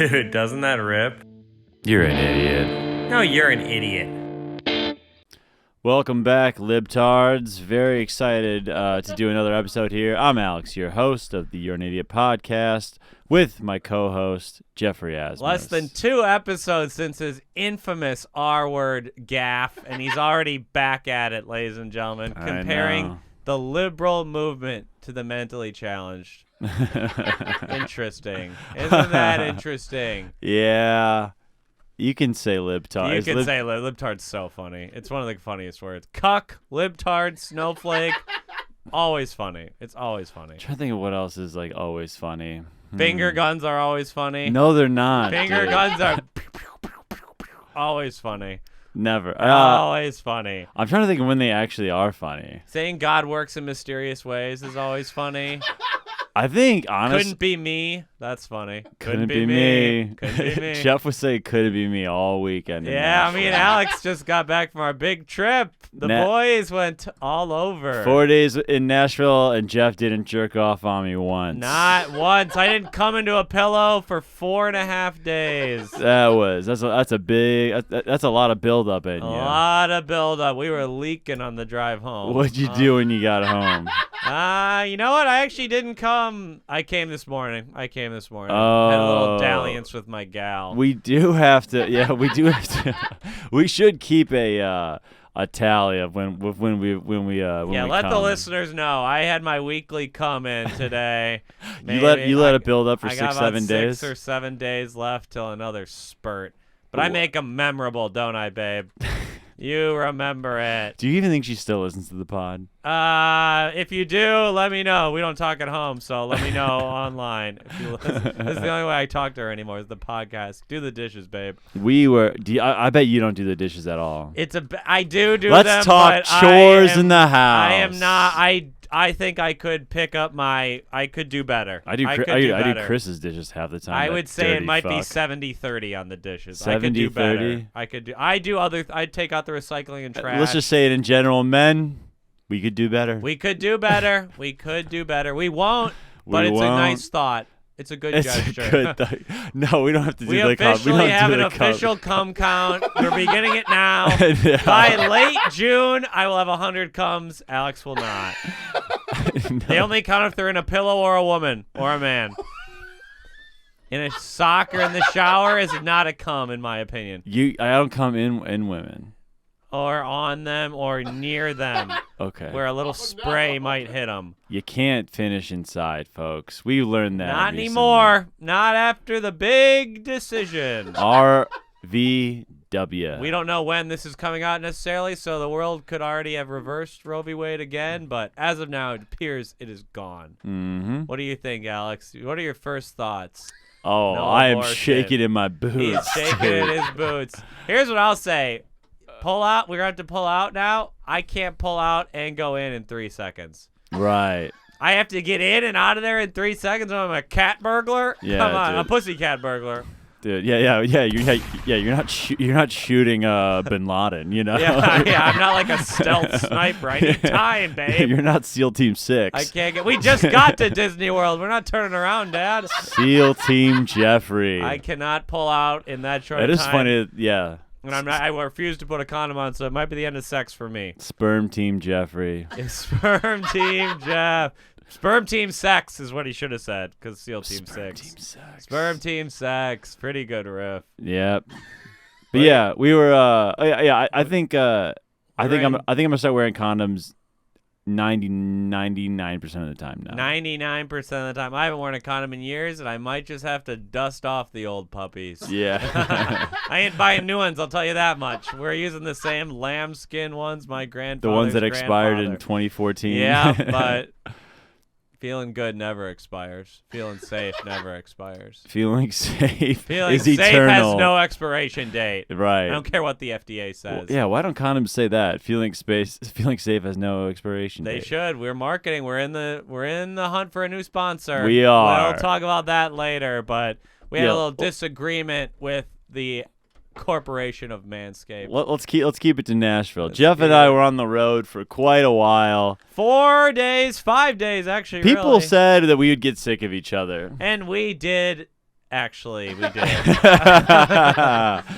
Dude, doesn't that rip? You're an idiot. No, you're an idiot. Welcome back, libtards. Very excited to do another episode here. I'm Alex, your host of the You're an Idiot podcast, with my co-host, Geoffrey Asmus. Less than 2 episodes since his infamous R-word gaffe, and he's already back at it, ladies and gentlemen, comparing the liberal movement to the mentally challenged. Interesting. Isn't that interesting? Yeah. You can say libtard. You can say libtard's so funny. It's one of the funniest words. Cuck, libtard, snowflake. Always funny. It's always funny. I'm trying to think of what else is like always funny. Finger guns are always funny. No, they're not. Finger guns are always funny. Never. Always funny. I'm trying to think of when they actually are funny. Saying God works in mysterious ways is always funny. I think, honestly... Couldn't be me. That's funny. Couldn't be me. Couldn't be me. Jeff would say couldn't be me all weekend. Yeah, me and Alex just got back from our big trip. The boys went all over. 4 days in Nashville, and Jeff didn't jerk off on me once. Not once. I didn't come into a pillow for 4.5 days. That's a lot of buildup in you. A lot of buildup. We were leaking on the drive home. What'd you do when you got home? You know what? I actually didn't come. I came this morning. Oh. Had a little dalliance with my gal. We do have to. Yeah, we do have to. We should keep a tally of when we let come. the listeners know. I had my weekly come in today. You let it build up for 6-7 days. 6 or 7 days left till another spurt. But I make them memorable, don't I, babe? You remember it. Do you even think she still listens to the pod? If you do, let me know. We don't talk at home, so let me know online. If you listen. This is the only way I talk to her anymore is the podcast. Do the dishes, babe. I bet you don't do the dishes at all. I do them. Let's talk chores in the house. I am not. I think I could pick up I could do better. I do Chris's dishes half the time. I would say it might be 70-30 on the dishes. 70-30? I'd take out the recycling and trash. Let's just say it in general, men. We could do better. We could do better. We won't, but it's a nice thought. It's a good gesture. No, we don't have to do the cup. We officially have an official cum count. We're beginning it now. Yeah. By late June, I will have 100 cums. Alex will not. No. They only count if they're in a pillow or a woman or a man. In a sock or in the shower is not a cum, in my opinion. I don't come in women. Or on them or near them. Okay. Where a little spray might hit them. You can't finish inside, folks. We learned that Not recently. anymore. Not after the big decision. RVW. We don't know when this is coming out necessarily, so the world could already have reversed Roe v. Wade again, but as of now, it appears it is gone. Mm-hmm. What do you think, Alex? What are your first thoughts? Oh, I am shaking in my boots. He's shaking in his boots. Here's what I'll say. Pull out. We're going to have to pull out now. I can't pull out and go in 3 seconds. Right. I have to get in and out of there in 3 seconds. I'm a cat burglar. Yeah, come on, dude. a pussy cat burglar. Dude, yeah. You're not shooting Bin Laden, you know. Yeah. I'm not like a stealth sniper. I need time, babe. You're not SEAL Team 6. I can't get. We just got to Disney World. We're not turning around, Dad. SEAL Team Geoffrey. I cannot pull out in that short time. It is funny, yeah. And I refuse to put a condom on, so it might be the end of sex for me. Sperm Team Geoffrey. Sperm Team Jeff. Sperm Team Sex is what he should have said, because SEAL Team 6. Team Sex. Sperm Team Sex. Pretty good riff. Yep. But yeah, we were. I think I'm gonna start wearing condoms 99% of the time now. 99% of the time. I haven't worn a condom in years, and I might just have to dust off the old puppies. Yeah. I ain't buying new ones, I'll tell you that much. We're using the same lambskin ones my grandfather's The ones that expired in 2014. Yeah, but feeling good never expires. Feeling safe never expires. Feeling safe Feeling is safe eternal. has no expiration date. Right. I don't care what the FDA says. Well, yeah, why don't condoms say that? Feeling safe has no expiration date. They should. We're marketing. We're in the hunt for a new sponsor. We are. We'll talk about that later, but we had a little disagreement with the corporation of Manscaped. Let's keep it to Nashville. Jeff and I were on the road for quite a while. 4 days, 5 days actually. People really. said that we would get sick of each other. And we did Actually, we did.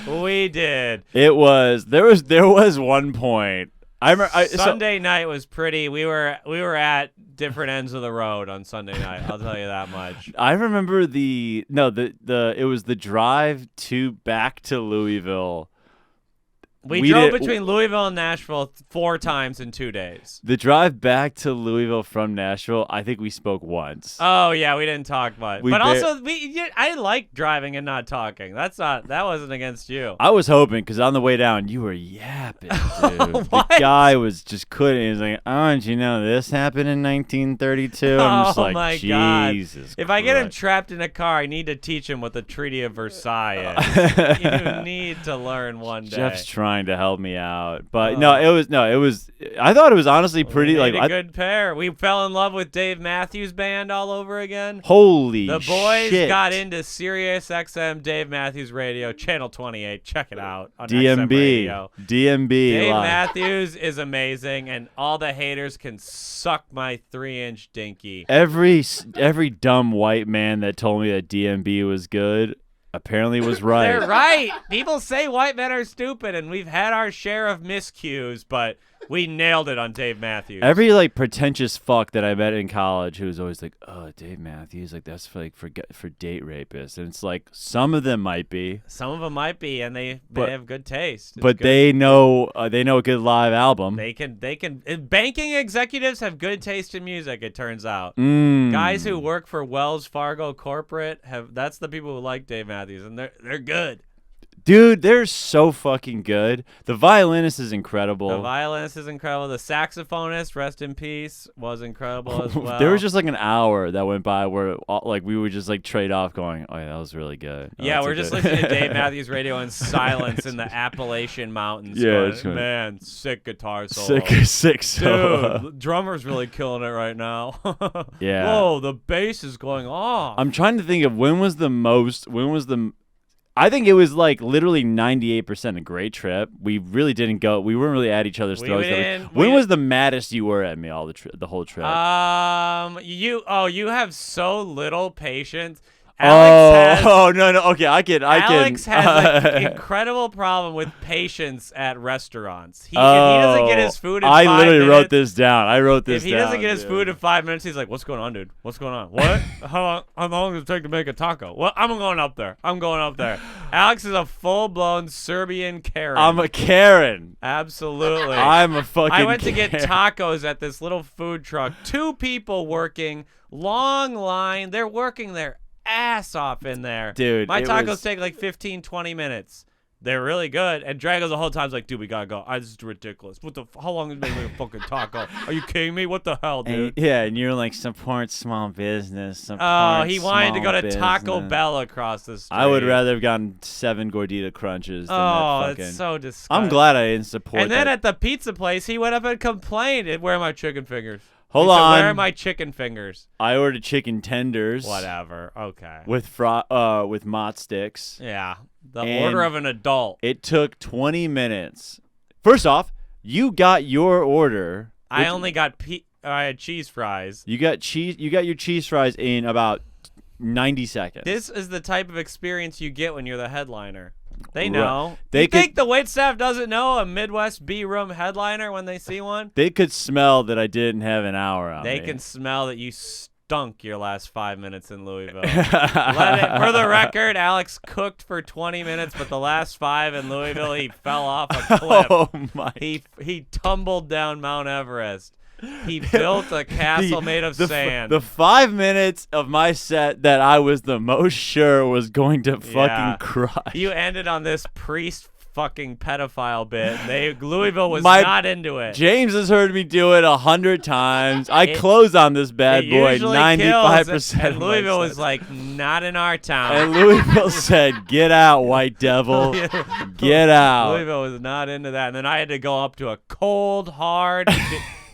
We did. It was there was one point. I remember Sunday night was pretty. We were at different ends of the road on Sunday night. I'll tell you that much. I remember it was the drive back to Louisville. We drove between Louisville and Nashville 4 times in 2 days. The drive back to Louisville from Nashville, I think we spoke once. Oh yeah, we didn't talk much. I like driving and not talking. That wasn't against you. I was hoping because on the way down you were yapping, dude. The guy was just couldn't. He was like, "Oh, did you know this happened in 1932?" I'm just like, my Jesus God! Christ. If I get him trapped in a car, I need to teach him what the Treaty of Versailles is. You need to learn one day. Jeff's trying to help me out, but it was I thought it was honestly pretty good pair. We fell in love with Dave Matthews Band all over again. Holy the boys shit. got into Sirius XM Dave Matthews Radio channel 28. Check it out on DMB XM Radio. DMB Dave live. Matthews is amazing, and all the haters can suck my 3-inch dinky. Every dumb white man that told me that DMB was good apparently was right. They're right. People say white men are stupid, and we've had our share of miscues, but we nailed it on Dave Matthews. Every pretentious fuck that I met in college who was always like, "Oh, Dave Matthews, that's for date rapists," and it's like some of them might be, and they have good taste. But they know a good live album. They can. Banking executives have good taste in music. It turns out, Mm. guys who work for Wells Fargo corporate that's the people who like Dave Matthews, and they're good. Dude, they're so fucking good. The violinist is incredible. The saxophonist, rest in peace, was incredible as well. There was just an hour that went by where we would just trade off going, "Oh yeah, that was really good." Yeah, we're just listening to Dave Matthews Radio in silence in the Appalachian Mountains. Yeah, going, man, sick guitar solo. Sick solo. Dude, drummer's really killing it right now. Yeah. Whoa, the bass is going off. I'm trying to think of I think it was literally 98% a great trip. We really didn't go. We weren't really at each other's throats. When was the maddest you were at me the whole trip? You have so little patience. No. Okay, Alex has an incredible problem with patience at restaurants. He doesn't get his food in 5 minutes. I literally wrote this down. If he doesn't get his food in 5 minutes, he's like, "What's going on, dude? What's going on? What? How long does it take to make a taco? What? I'm going up there. Alex is a full-blown Serbian Karen. I'm a Karen. Absolutely. I'm a fucking I went to Karen. get tacos at this little food truck. 2 people working, long line. They're working their ass off in there. Dude, my tacos take 15, 20 minutes. They're really good. And Drago's the whole time like, "Dude, we gotta go. This is ridiculous. How long is it making a fucking taco? Are you kidding me? What the hell, dude?" And you're like, support small business. He wanted to go to Taco Bell across the street. I would rather have gotten 7 Gordita Crunches than that fucking... it's so disgusting. I'm glad I didn't support And then at the pizza place, he went up and complained, "Where are my chicken fingers?" Hold on. Where are my chicken fingers? I ordered chicken tenders. Whatever. Okay. With mott sticks. Yeah. The order of an adult. It took 20 minutes. First off, you got your order. I only got I had cheese fries. You got your cheese fries in about 90 seconds. This is the type of experience you get when you're the headliner. They know. They you think the waitstaff doesn't know a Midwest B-room headliner when they see one? They could smell that I didn't have an hour on They me. can smell that you stunk your last 5 minutes in Louisville. For the record, Alex cooked for 20 minutes, but the last 5 in Louisville, he fell off a cliff. Oh my! He tumbled down Mount Everest. He built a castle made of sand. The 5 minutes of my set that I was the most sure was going to fucking cry. You ended on this priest fucking pedophile bit. Louisville was not into it. James has heard me do it 100 times. I close on this bad boy 95%. And Louisville was like, "Not in our town." And Louisville said, "Get out, white devil. Get out." Louisville was not into that. And then I had to go up to a cold, hard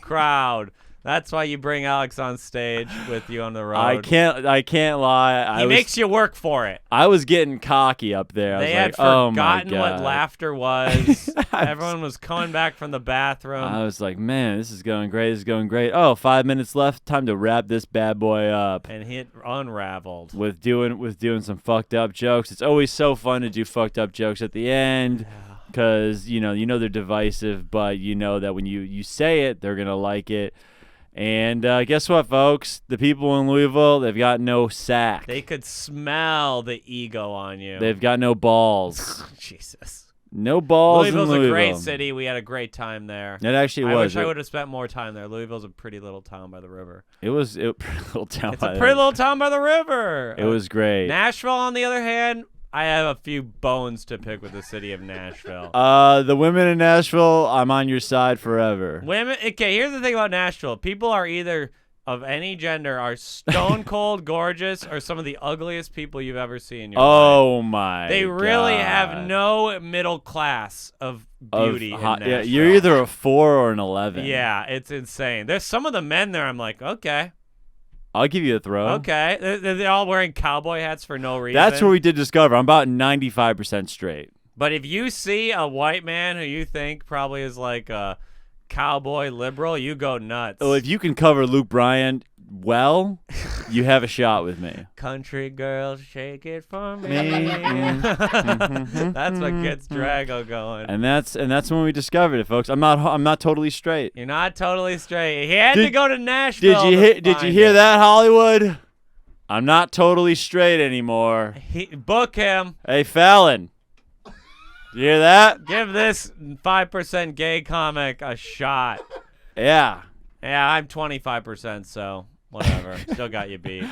crowd That's why you bring Alex on stage with you on the road. I can't lie. He makes you work for it. I was getting cocky up there. They I had was like, oh my forgotten God. what laughter was. Everyone was coming back from the bathroom. I was like, man, this is going great. This is going great. Oh, 5 minutes left. Time to wrap this bad boy up. And he unraveled. With doing some fucked up jokes. It's always so fun to do fucked up jokes at the end. Because, you know they're divisive, but you know that when you say it, they're going to like it. And guess what, folks? The people in Louisville, they've got no sack. They could smell the ego on you. They've got no balls. Jesus. No balls in Louisville. Louisville's a great city. We had a great time there. It actually was. I wish I would have spent more time there. Louisville's a pretty little town by the river. Pretty little town. It's a pretty little town by the river. It was great. Nashville, on the other hand, I have a few bones to pick with the city of Nashville. The women in Nashville, I'm on your side forever. Women. Okay, here's the thing about Nashville. People are either of any gender are stone cold gorgeous or some of the ugliest people you've ever seen in your life. Oh my! They really God. have no middle class of beauty in Nashville. Yeah, you're either a 4 or an 11. Yeah, it's insane. There's some of the men there. I'm like, okay. I'll give you a throw. Okay. They're all wearing cowboy hats for no reason. That's where we did discover. I'm about 95% straight. But if you see a white man who you think probably is like a cowboy liberal, you go nuts. Well, if you can cover Luke Bryan well, you have a shot with me. Country girls, shake it for me. Mm-hmm. That's what gets Drago going. And that's when we discovered it, folks. I'm not totally straight. You're not totally straight. He had to go to Nashville. Did you hear that, Hollywood? I'm not totally straight anymore. Book him. Hey, Fallon. You hear that? Give this 5% gay comic a shot. Yeah. Yeah, I'm 25%, so whatever. Still got you beat.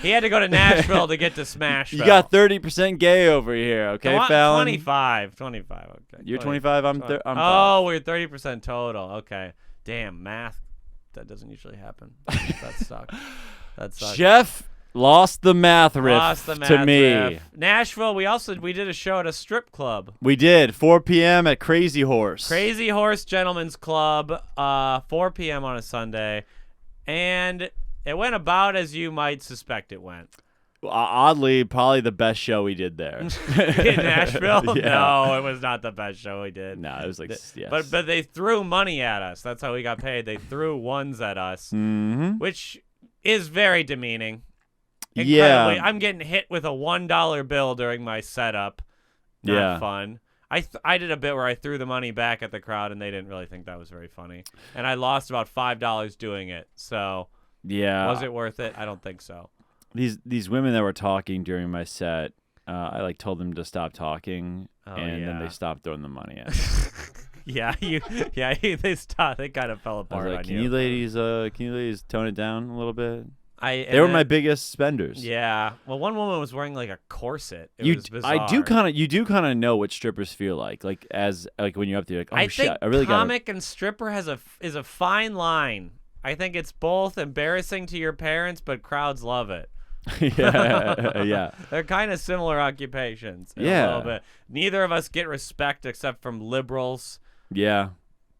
He had to go to Nashville to get to Smashville. You got 30% gay over here, okay, Fallon? 25, okay. You're 25, I'm 5. Oh, we're 30% total. Okay. Damn, math. That doesn't usually happen. That sucks. That sucks. Jeff lost the math riff to me. Riff. Nashville, we did a show at a strip club. We did. 4 p.m. at Crazy Horse. Crazy Horse Gentlemen's Club, 4 p.m. on a Sunday. And it went about as you might suspect it went. Oddly, probably the best show we did there. In Nashville? Yeah. No, it was not the best show we did. No, it was like, yes. But they threw money at us. That's how we got paid. They threw ones at us, which is very demeaning. Incredibly. I'm getting hit with a $1 bill during my setup. Not fun. I did a bit where I threw the money back at the crowd, and they didn't really think that was very funny. And I lost about $5 doing it. So was it worth it? I don't think so. These women that were talking during my set, I told them to stop talking, then they stopped throwing the money at me. They stopped. They kind of fell apart. I was like, on can you ladies tone it down a little bit? They were my biggest spenders. Yeah. Well, one woman was wearing like a corset. It was bizarre. You do kind of know what strippers feel like when you're up there. Like, oh shit, I really got. Comic and stripper is a fine line. I think it's both embarrassing to your parents, but crowds love it. yeah. They're kind of similar occupations. A little bit. Neither of us get respect except from liberals. Yeah.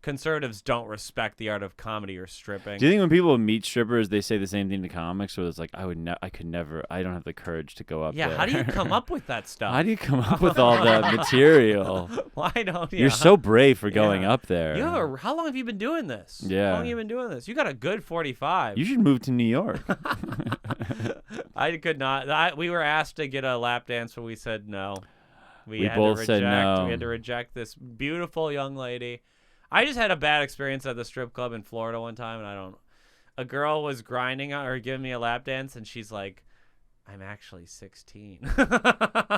Conservatives don't respect the art of comedy or stripping. Do you think when people meet strippers, they say the same thing to comics? Where it's like, I could never. I don't have the courage to go up there. Yeah, how do you come up with that stuff? How do you come up with all that material? Why don't you? You're so brave for going up there. How long have you been doing this? Yeah. How long have you been doing this? You got a good 45. You should move to New York. I could not. We were asked to get a lap dance, but we said no. We both said no. We had to reject this beautiful young lady. I just had a bad experience at the strip club in Florida one time, and a girl was grinding on or giving me a lap dance, and she's like, I'm actually 16.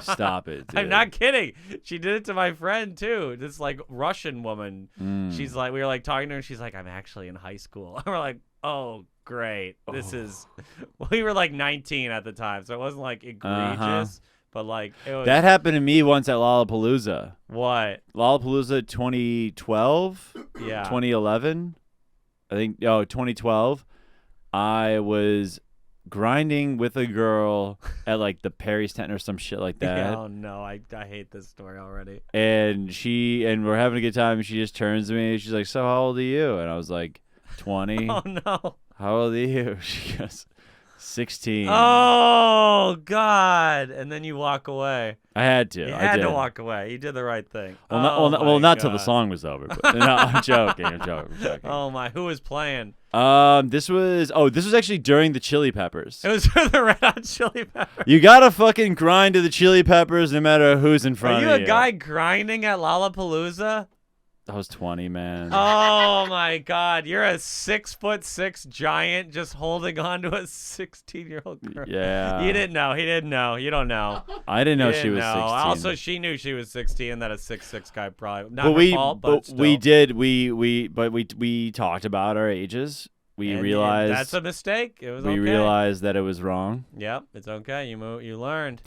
Stop it, dude. I'm not kidding. She did it to my friend, too. This, Russian woman. She's like, we were, talking to her, and she's like, I'm actually in high school. And we're like, oh, great. This is, we were, 19 at the time, so it wasn't, egregious. But it was. That happened to me once at Lollapalooza. What? Lollapalooza 2012? Yeah. 2011? I think, 2012. I was grinding with a girl at the Perry's tent or some shit like that. Yeah, oh no, I hate this story already. And we're having a good time, and she just turns to me and she's like, so how old are you? And I was like, 20. Oh no. How old are you? She goes, 16. Oh God! And then you walk away. I had to. You I had did. to walk away. You did the right thing. Not till the song was over. But, no, I'm joking. I'm joking. Oh my! Who was playing? This was actually during the Chili Peppers. It was for the Red Hot Chili Peppers. You gotta fucking grind to the Chili Peppers no matter who's in front of you. Are you a guy grinding at Lollapalooza? I was 20, man. Oh my God! You're a 6'6" giant just holding on to a 16-year-old girl. Yeah. You didn't know. He didn't know. You don't know. I didn't know You she didn't was know. 16. Also, she knew she was 16, and that a 6'6" guy probably not But her fault. But still. we talked about our ages. We And realized that's a mistake. It was we okay. realized that it was wrong. Yep, it's okay. You learned.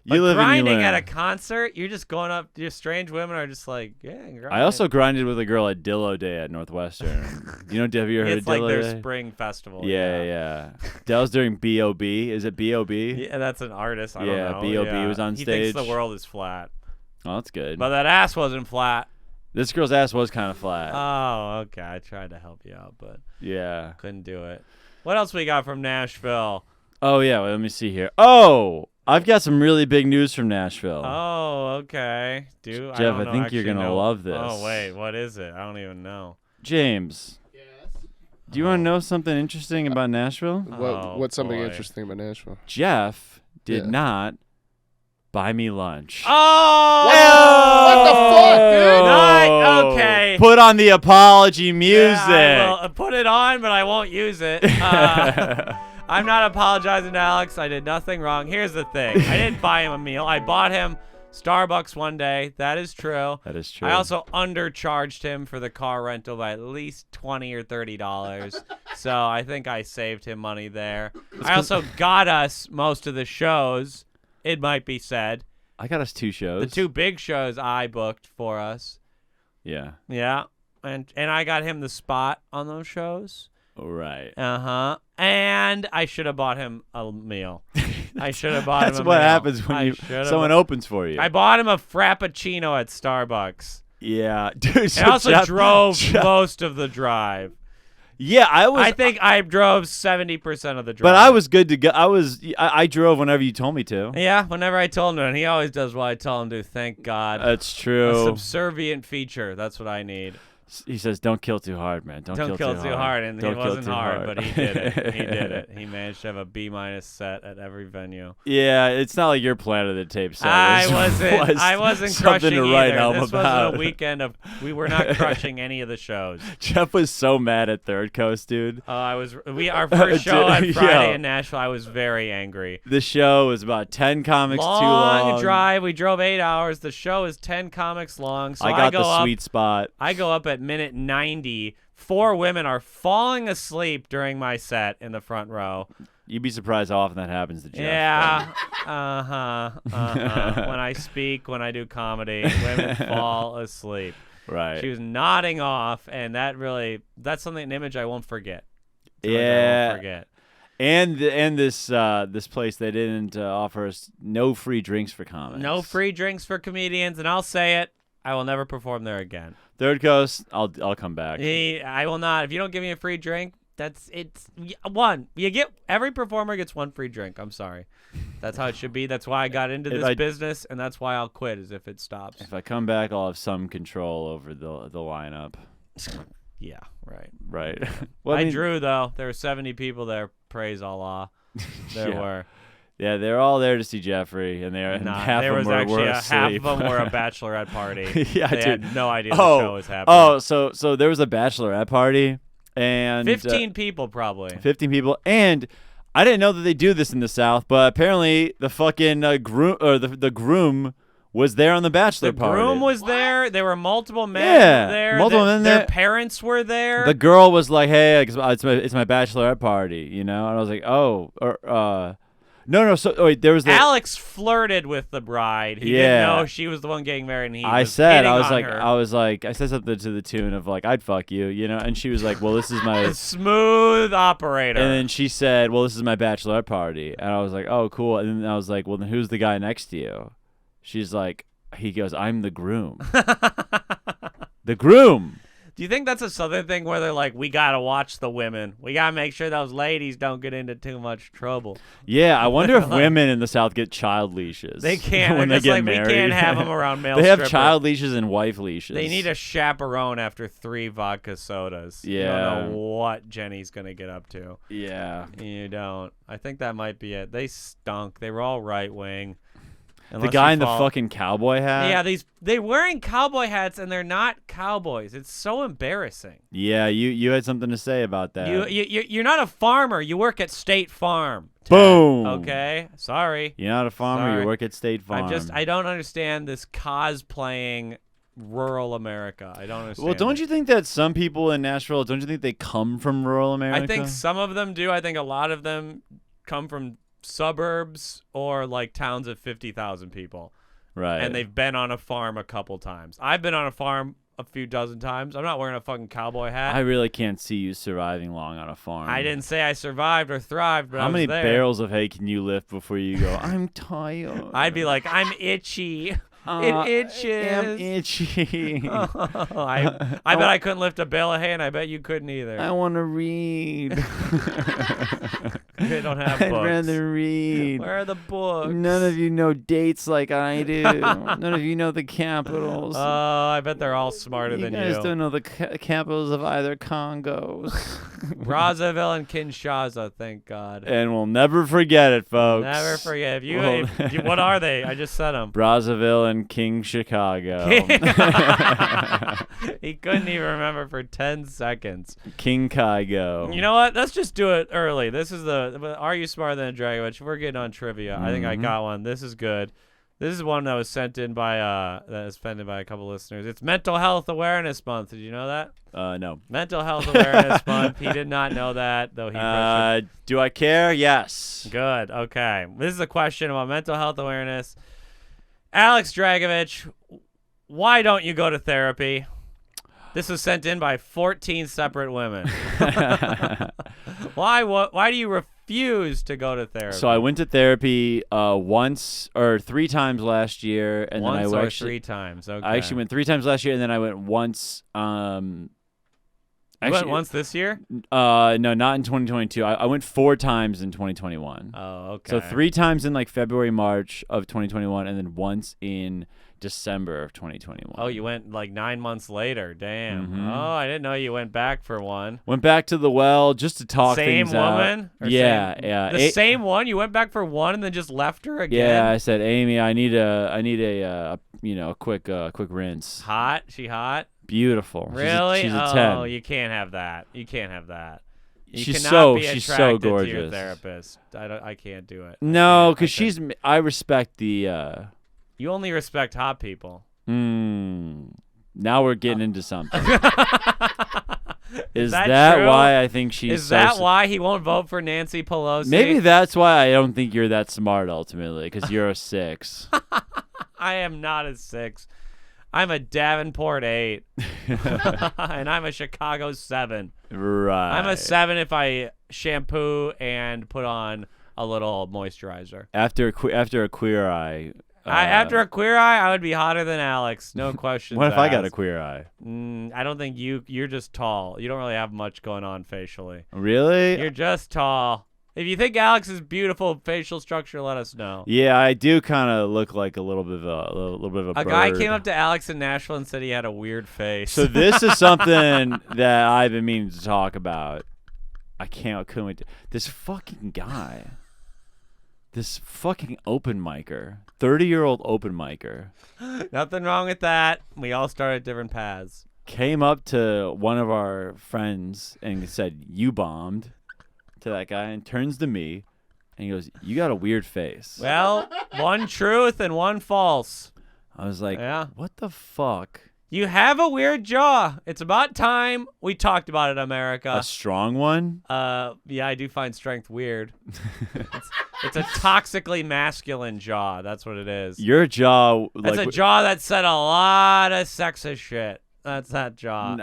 You But live and you grinding learn. at a concert, you're just going up. Your strange women are just like, yeah. Grind. I also grinded with a girl at Dillo Day at Northwestern. Have you heard It's of like Dillo their Day? spring festival. Yeah. That was during B.O.B. Is it B.O.B.? Yeah, that's an artist. I Yeah, don't know. B.O.B. was on He stage. thinks the world is flat, Oh, that's good. but that ass wasn't flat. This girl's ass was kind of flat. Oh, okay. I tried to help you out, but Yeah. couldn't do it. What else we got from Nashville? Oh, yeah. Well, let me see here. Oh, I've got some really big news from Nashville. Oh, okay. Jeff, I think you're going to love this. Oh, wait. What is it? I don't even know. James. Yes. Do you want to know something interesting about Nashville? What's something boy. interesting about Nashville? Jeff did Yeah. not buy me lunch. Oh! What the fuck, dude? Not okay. Put on the apology music. Yeah, I will put it on, but I won't use it. I'm not apologizing to Alex. I did nothing wrong. Here's the thing. I didn't buy him a meal. I bought him Starbucks one day. That is true. That is true. I also undercharged him for the car rental by at least $20 or $30. So I think I saved him money there. I also got us most of the shows, it might be said. I got us 2 shows. The 2 big shows I booked for us. Yeah. Yeah. And I got him the spot on those shows. Right. Uh-huh. And I should have bought him a meal. I should have bought him a That's meal. what happens when someone opens for you. I bought him a Frappuccino at Starbucks. Yeah. Dude, so And I also Jeff- drove most of the drive. Yeah, I think I drove 70% of the drive. But I was good to go. I drove whenever you told me to. Yeah, whenever I told him to, and he always does what I tell him to, thank God. That's A true. subservient feature. That's what I need. He says, "Don't kill too hard, man. Don't kill too hard. And Don't it kill wasn't too hard, but he did it. He did it. He managed to have a B- set at every venue. Yeah, it's not like your Planet of the Tape set. I This wasn't something crushing to write either. home This about. wasn't a weekend of. We were not crushing any of the shows. Jeff was so mad at Third Coast, dude. Our first show on Dude, Friday yo. in Nashville. I was very angry. The show was about 10 comics too long. Drive. We drove 8 hours. The show is 10 comics long. So I got go the up, sweet spot. I go up at minute 90. 4 women are falling asleep during my set in the front row. You'd be surprised how often that happens to Jeff. Yeah. When I speak, when I do comedy, women fall asleep. Right. She was nodding off, and that's an image I won't forget. I Yeah. won't forget. And this place, they didn't offer us no free drinks for comics. No free drinks for comedians, and I'll say it, I will never perform there again. Third Coast, I'll come back. I will not. If you don't give me a free drink, it's one. Every performer gets 1 free drink. I'm sorry. That's how it should be. That's why I got into this business, and that's why I'll quit, is if it stops. If I come back, I'll have some control over the lineup. Yeah, right. Right. Yeah. Well, I drew, though. There were 70 people there. Praise Allah. There Yeah. were. Yeah, they're all there to see Jeffrey, and half there of was them actually were half asleep. of them were a bachorette party. Yeah, they dude. had no idea the show was happening. Oh, so there was a bachelorette party, and 15 people probably. 15 people, and I didn't know that they do this in the South, but apparently the fucking groom or the groom was there on the bachelor The party. groom was there. There were multiple men there. multiple men Their there. parents were there. The girl was like, "Hey, it's my bachelorette party," you know, and I was like, "Oh, no." So wait, there was Alex flirted with the bride. He didn't know she was the one getting married, and he was hitting on her. I said something to the tune of like, "I'd fuck you," you know, and she was like, "Well, this is my." A smooth operator. And then she said, "Well, this is my bachelorette party," and I was like, "Oh, cool." And then I was like, "Well, then who's the guy next to you?" She's like, he goes, "I'm the groom." The groom. Do you think that's a Southern thing where they're like, we got to watch the women. We got to make sure those ladies don't get into too much trouble. Yeah, I wonder if women in the South get child leashes. They can't. when They're they just get like, married. we can't have them around male They have strippers. child leashes and wife leashes. They need a chaperone after 3 vodka sodas. Yeah. You don't know what Jenny's going to get up to. Yeah. You don't. I think that might be it. They stunk. They were all right wing. The guy in the fucking cowboy hat. Yeah, they're wearing cowboy hats and they're not cowboys. It's so embarrassing. Yeah, you had something to say about that. You're not a farmer. You work at State Farm. Ted. Boom. Okay, sorry. You're not a farmer. Sorry. You work at State Farm. I don't understand this cosplaying rural America. I don't understand. Well, don't you think that some people in Nashville, don't you think they come from rural America? I think some of them do. I think a lot of them come from suburbs or like towns of 50,000 people. Right. And they've been on a farm a couple times. I've been on a farm a few dozen times. I'm not wearing a fucking cowboy hat. I really can't see you surviving long on a farm. I didn't say I survived or thrived, but How I was many there. barrels of hay can you lift before you go, I'm tired? I'd be like, I'm itchy. It itches. I'm itchy. I bet I couldn't lift a bale of hay, and I bet you couldn't either. I want to read. They don't have I'd books. rather read. Where are the books? None of you know dates like I do. None of you know the capitals. Oh, I bet they're all smarter You than guys you. don't know the capitals of either Congos. Brazzaville and Kinshasa, thank God. And we'll never forget it, folks. Never forget. Well- What are they? I just said them. Brazzaville and King Chicago. He couldn't even remember for 10 seconds. King Kygo. You know what? Let's just do it early. This is the Are You Smarter Than a Dragovich? We're getting on trivia. I think I got one. This is good. This is one that was sent in by a couple listeners. It's Mental Health Awareness Month. Did you know that? No. Mental Health Awareness Month. He did not know that, though he Do I care? Yes. Good. Okay. This is a question about mental health awareness. Alex Dragovich, why don't you go to therapy? This was sent in by 14 separate women. Why do you refuse to go to therapy? So I went to therapy once or 3 times last year, and once then I or actually 3 times. Okay. I actually went 3 times last year, and then I went once. You went once this year? No, not in 2022. I went 4 times in 2021. Oh, okay. So 3 times in like February, March of 2021, and then once in December of 2021. Oh, you went like 9 months later. Damn. Mhm. Oh, I didn't know you went back for one. Went back to the well just to talk Same things out. woman? Or Yeah, same- yeah. The same one? You went back for one and then just left her again? Yeah, I said, Amy, I need a quick rinse. Hot? She hot? Beautiful. Really? She's a oh, 10. you can't have that. You can't have that. You She's cannot so- be she's so attracted to your gorgeous. therapist. I can't do it. No, because because I respect the. You only respect hot people. Now we're getting into something. Is that that true? why I think she's Is so that why he won't vote for Nancy Pelosi? Maybe that's why I don't think you're that smart ultimately, because you're a 6. I am not a 6. I'm a Davenport 8. And I'm a Chicago 7. Right. I'm a 7 if I shampoo and put on a little moisturizer. After a queer eye. After a queer eye, I would be hotter than Alex. No question. What if I got a queer eye? I don't think you're just tall. You don't really have much going on facially. Really? You're just tall. If you think Alex is beautiful facial structure, let us know. Yeah, I do kind of look like a little bit of a A bird. guy came up to Alex in Nashville and said he had a weird face. So this is something that I've been meaning to talk about. Couldn't wait. This fucking guy. This fucking open micer. 30-year-old open micer. Nothing wrong with that. We all started different paths. Came up to one of our friends and said, "You bombed," to that guy, and turns to me and he goes, "You got a weird face." Well, one truth and one false. I was like, Yeah. "What the fuck?" You have a weird jaw. It's about time we talked about it, America. A strong one? Yeah, I do find strength weird. It's a toxically masculine jaw. That's what it is. Your jaw. That's a jaw that said a lot of sexist shit. That's that jaw.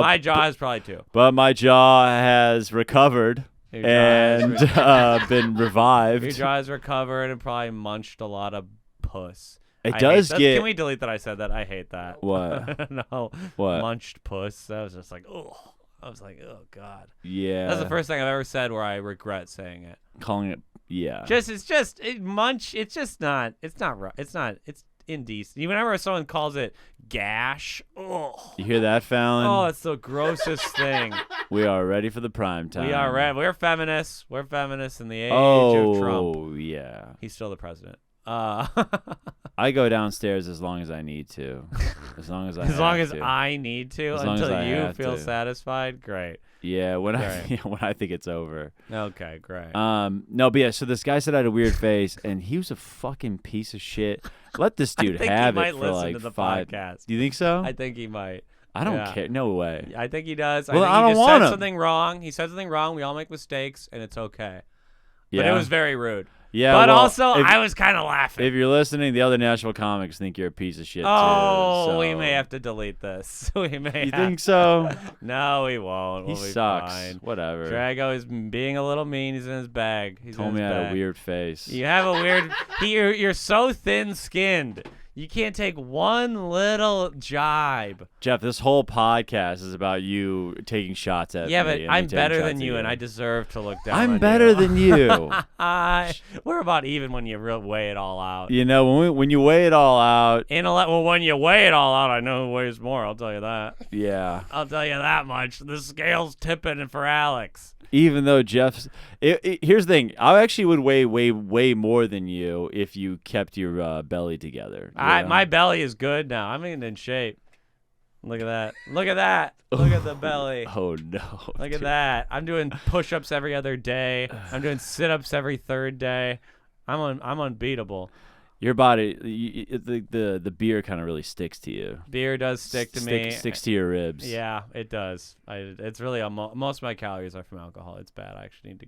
My jaw is probably 2. But my jaw has recovered Your jaw and been Your revived. jaw is recovered and probably munched a lot of puss. It does get. Can we delete that I said that? I hate that. What? No. What? Munched puss. I was just like, oh. I was like, oh, God. Yeah. That's the first thing I've ever said where I regret saying it. Calling it, yeah. Munch, it's just not, it's indecent. Whenever someone calls it gash, oh. You hear that, Fallon? Oh, it's the grossest thing. We are ready for the prime time. We are ready. We're feminists. We're feminists in the age of Trump. Oh, yeah. He's still the president. I go downstairs as long as I need to. As long as I I need to, as long until as you feel satisfied. Great. Yeah, when I think it's over. Okay, great. No, but yeah, so this guy said I had a weird face, and he was a fucking piece of shit. Let this dude have it for like to the 5. podcast. Do you think so? I think he might. I don't care. No way. I think he does. Well, I think he just want said him. something wrong. He said something wrong. We all make mistakes, and it's okay. Yeah. But it was very rude. Yeah, but well, also, I was kind of laughing. If you're listening, the other Nashville comics think you're a piece of shit too. Oh, we may have to delete this. We may. You think so? No, we won't. He we'll be sucks. Fine. Whatever. Drago is being a little mean. He's in his bag. Told me I had a weird face. You have a weird. You're so thin-skinned. You can't take one little jibe. Jeff, this whole podcast is about you taking shots at me. Yeah, but and I'm me taking better shots than at you, and I deserve to look down on I'm better you. than you. We're about even when you weigh it all out. You know, when you weigh it all out. Well, when you weigh it all out, I know who weighs more. I'll tell you that. Yeah. I'll tell you that much. The scale's tipping for Alex. Even though Jeff's, here's the thing, I actually would weigh way more than you if you kept your belly together. My belly is good now. I'm in shape. Look at that. Look at that. Look at the belly. Oh no. Look at that. I'm doing push-ups every other day. I'm doing sit-ups every third day. I'm unbeatable. Your body, the beer kind of really sticks to you. Beer does stick to me. Sticks to your ribs. Yeah, it does. It's really most of my calories are from alcohol. It's bad. I actually need to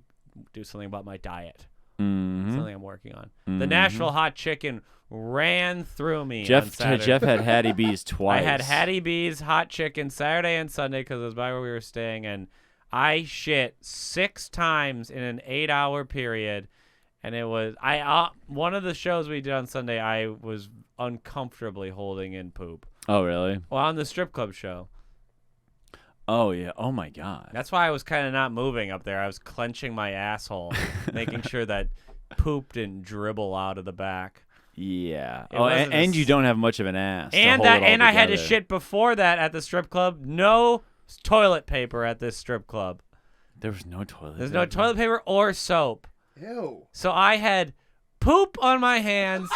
do something about my diet. Mm-hmm. Something I'm working on. The Nashville hot chicken ran through me. Jeff had Hattie B's twice. I had Hattie B's hot chicken Saturday and Sunday because it was by where we were staying, and I shit 6 times in an 8-hour period. And it was one of the shows we did on Sunday. I was uncomfortably holding in poop. Oh really? Well, on the strip club show. Oh yeah. Oh my God. That's why I was kind of not moving up there. I was clenching my asshole, making sure that poop didn't dribble out of the back. Yeah. And you don't have much of an ass. And I had to shit before that at the strip club. No toilet paper at this strip club. There was no toilet. There's no toilet paper or soap. Ew. So I had poop on my hands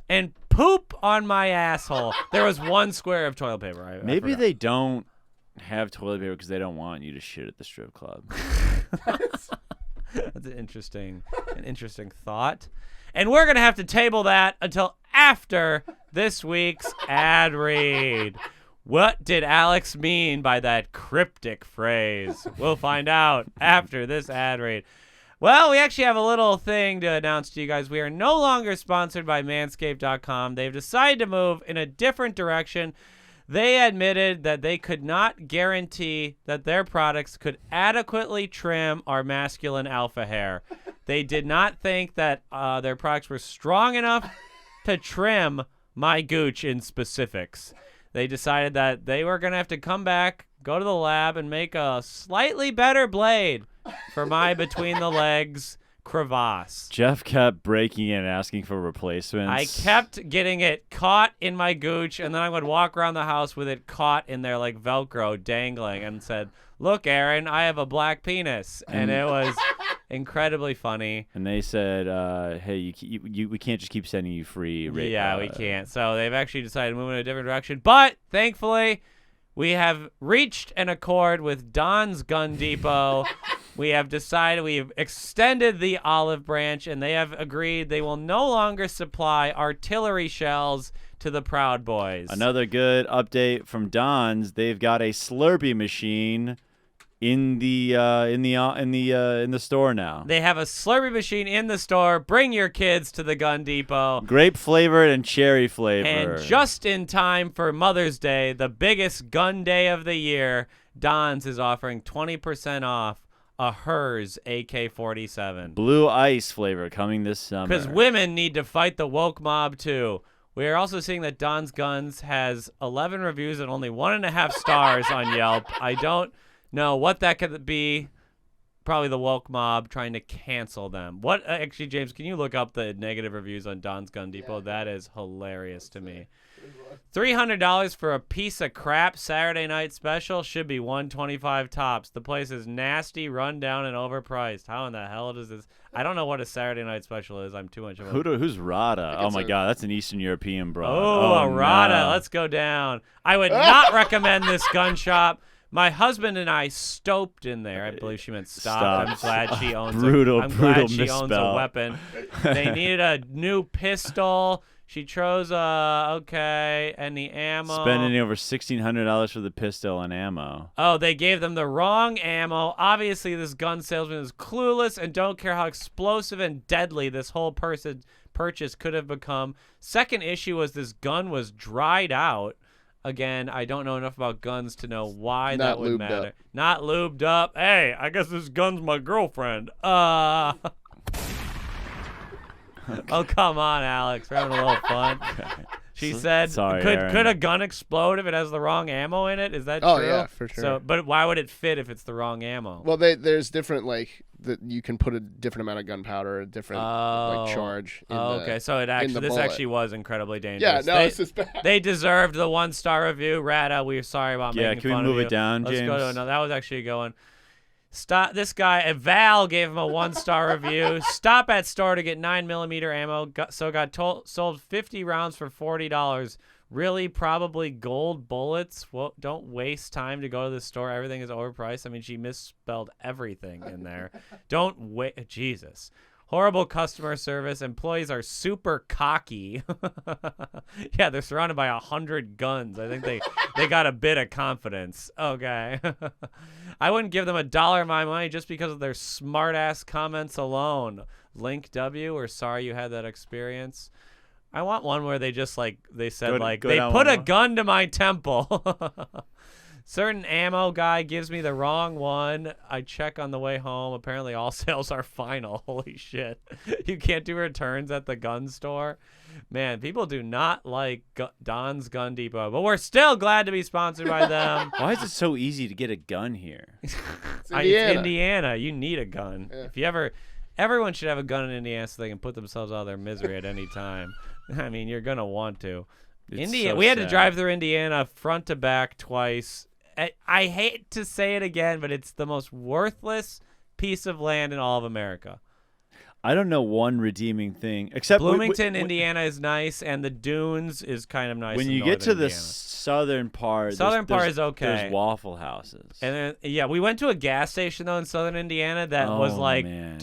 and poop on my asshole. There was 1 square of toilet paper. Maybe they don't have toilet paper because they don't want you to shit at the strip club. That's an interesting thought. And we're going to have to table that until after this week's ad read. What did Alex mean by that cryptic phrase? We'll find out after this ad read. Well, we actually have a little thing to announce to you guys. We are no longer sponsored by Manscaped.com. They've decided to move in a different direction. They admitted that they could not guarantee that their products could adequately trim our masculine alpha hair. They did not think that their products were strong enough to trim my gooch in specifics. They decided that they were going to have to come back, go to the lab, and make a slightly better blade for my between the legs crevasse. Jeff kept breaking in and asking for replacements. I kept getting it caught in my gooch, and then I would walk around the house with it caught in there like Velcro dangling and said, "Look, Aaron, I have a black penis." And it was incredibly funny. And they said, hey, we can't just keep sending you free. Yeah, we can't. So they've actually decided to move in a different direction. But thankfully, we have reached an accord with Don's Gun Depot. We have extended the olive branch, and they have agreed they will no longer supply artillery shells to the Proud Boys. Another good update from Don's. They've got a Slurpee machine in the store now. They have a Slurpee machine in the store. Bring your kids to the Gun Depot. Grape flavored and cherry flavored. And just in time for Mother's Day, the biggest gun day of the year, Don's is offering 20% off a Hers AK-47. Blue ice flavor coming this summer. Because women need to fight the woke mob too. We are also seeing that Don's Guns has 11 reviews and only 1.5 stars on Yelp. I don't know what that could be. Probably the woke mob trying to cancel them. What actually, James, can you look up the negative reviews on Don's Gun Depot? That is hilarious to me. $300 for a piece of crap Saturday night special should be $125 tops. The place is nasty, run down, and overpriced. How in the hell does this? I don't know what a Saturday night special is. I'm too much of a. Who's Rada? Oh my God, that's an Eastern European broad. Oh, Rada. No. Let's go down. I would not recommend this gun shop. My husband and I stoped in there. I believe she meant stop. I'm glad she owns brutal owns a weapon. They needed a new pistol. She chose okay, and the ammo. Spending over $1,600 for the pistol and ammo. Oh, they gave them the wrong ammo. Obviously, this gun salesman is clueless and don't care how explosive and deadly this whole purchase could have become. Second issue was this gun was dried out. Again, I don't know enough about guns to know why that would matter. Not lubed up. Hey, I guess this gun's my girlfriend. Oh, come on, Alex. We're having a little fun. She said, Sorry, could a gun explode if it has the wrong ammo in it? Is that true? Oh, yeah, for sure. So, but why would it fit if it's the wrong ammo? Well, there's different, like, that you can put a different amount of gunpowder, a different like charge. Okay, so it actually this bullet. actually was incredibly dangerous. Yeah, no, it's just bad. They deserved the 1-star review. Rada, we're sorry about making fun of you. Yeah, can we move it down, Let's James? go to another. That was actually going. Stop. This guy, Val, gave him a 1-star review. Stop at store to get 9mm ammo. Sold 50 rounds for $40. Really, probably gold bullets. Well, don't waste time to go to the store. Everything is overpriced. I mean, she misspelled everything in there. Don't wait. Jesus. Horrible customer service. Employees are super cocky. Yeah, they're surrounded by 100 guns. I think they got a bit of confidence. Okay. I wouldn't give them $1 of my money just because of their smart-ass comments alone. Link W, or sorry you had that experience. I want one where they just they said they put a gun to my temple. Certain ammo guy gives me the wrong one. I check on the way home. Apparently all sales are final. Holy shit. You can't do returns at the gun store. Man, people do not like Don's Gun Depot, but we're still glad to be sponsored by them. Why is it so easy to get a gun here? It's Indiana. It's Indiana. You need a gun. Yeah. Everyone should have a gun in Indiana so they can put themselves out of their misery at any time. I mean, you're going to want to. We had to drive through Indiana front to back twice. I hate to say it again, but it's the most worthless piece of land in all of America. I don't know one redeeming thing except Bloomington, Indiana is nice, and the Dunes is kind of nice. When you get to the southern part, is okay. There's Waffle Houses. And then, we went to a gas station though in southern Indiana that was